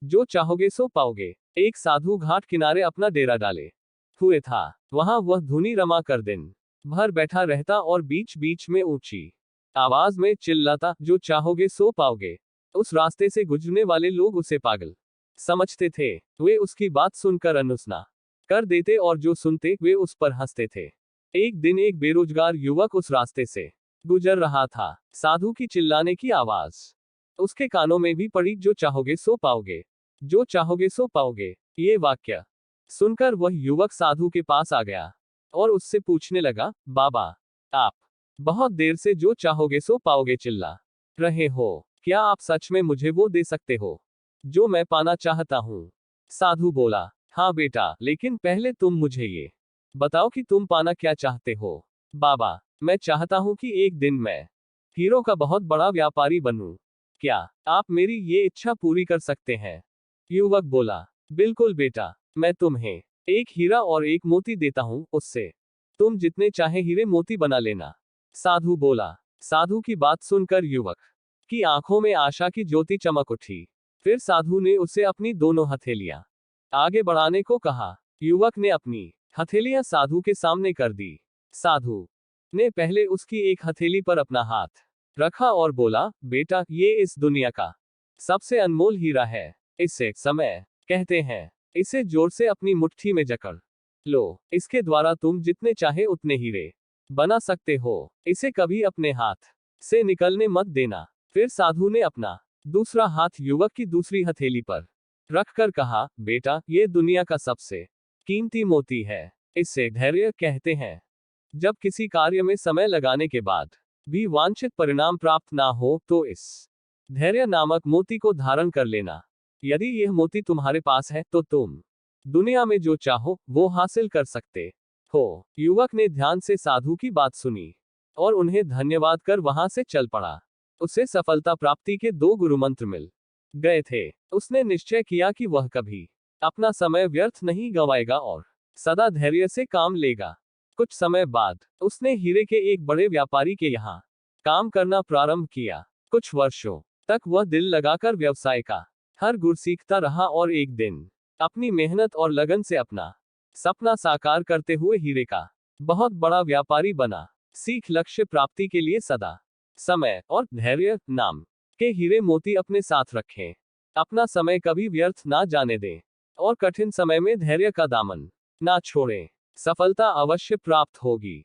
जो चाहोगे सो पाओगे। एक साधु घाट किनारे अपना डेरा डाले हुए था। वहां वह धुनी रमा कर दिन भर बैठा रहता और बीच बीच में ऊंची आवाज में चिल्लाता, जो चाहोगे सो पाओगे। उस रास्ते से गुजरने वाले लोग उसे पागल समझते थे। वे उसकी बात सुनकर अनसुना कर देते और जो सुनते वे उस पर हंसते थे। एक दिन एक बेरोजगार युवक उस रास्ते से गुजर रहा था। साधु की चिल्लाने की आवाज उसके कानों में भी पड़ी, जो चाहोगे सो पाओगे, जो चाहोगे सो पाओगे। ये वाक्य सुनकर वह युवक साधु के पास आ गया और उससे पूछने लगा, बाबा, आप बहुत देर से जो चाहोगे सो पाओगे चिल्ला रहे हो, क्या आप सच में मुझे वो दे सकते हो जो मैं पाना चाहता हूँ? साधु बोला, हाँ बेटा, लेकिन पहले तुम मुझे ये बताओ कि तुम पाना क्या चाहते हो। बाबा, मैं चाहता हूं कि एक दिन मैं हीरो का बहुत बड़ा व्यापारी बनूं। क्या आप मेरी ये इच्छा पूरी कर सकते हैं? युवक बोला, बिल्कुल बेटा, मैं तुम्हें एक हीरा और एक मोती देता हूं, उससे तुम जितने चाहे हीरे मोती बना लेना। साधु बोला। साधु की बात सुनकर युवक की आंखों में आशा की ज्योति चमक उठी। फिर साधु ने उसे अपनी दोनों हथेलियां आगे बढ़ाने को कहा। युवक ने अपनी हथेलियां साधु के सामने कर दी। साधु ने पहले उसकी एक हथेली पर अपना हाथ रखा और बोला, बेटा, ये इस दुनिया का सबसे अनमोल हीरा है। इसे समय कहते हैं। इसे जोर से अपनी मुट्ठी में जकड़ लो। इसके द्वारा तुम जितने चाहे उतने हीरे बना सकते हो। इसे कभी अपने हाथ से निकलने मत देना। फिर साधु ने अपना दूसरा हाथ युवक की दूसरी हथेली पर रखकर कहा, बेटा, ये दुनिया का सबसे कीमती मोती है। इसे धैर्य कहते हैं। जब किसी कार्य में समय लगाने के बाद भी वांछित परिणाम प्राप्त ना हो तो इस धैर्य नामक मोती को धारण कर लेना। यदि यह मोती तुम्हारे पास है तो तुम दुनिया में जो चाहो वो हासिल कर सकते हो। युवक ने ध्यान से साधु की बात सुनी और उन्हें धन्यवाद कर वहां से चल पड़ा। उसे सफलता प्राप्ति के 2 गुरु मंत्र मिल गए थे। उसने निश्चय किया कि वह कभी अपना समय व्यर्थ नहीं गंवाएगा और सदा धैर्य से काम लेगा। कुछ समय बाद उसने हीरे के एक बड़े व्यापारी के यहाँ काम करना प्रारंभ किया। कुछ वर्षों तक वह दिल लगाकर व्यवसाय का हर गुर सीखता रहा और एक दिन अपनी मेहनत और लगन से अपना सपना साकार करते हुए हीरे का बहुत बड़ा व्यापारी बना। सीख लक्ष्य प्राप्ति के लिए सदा समय और धैर्य नाम के हीरे मोती अपने साथ रखें। अपना समय कभी व्यर्थ ना जाने दें और कठिन समय में धैर्य का दामन ना छोड़ें। सफलता अवश्य प्राप्त होगी।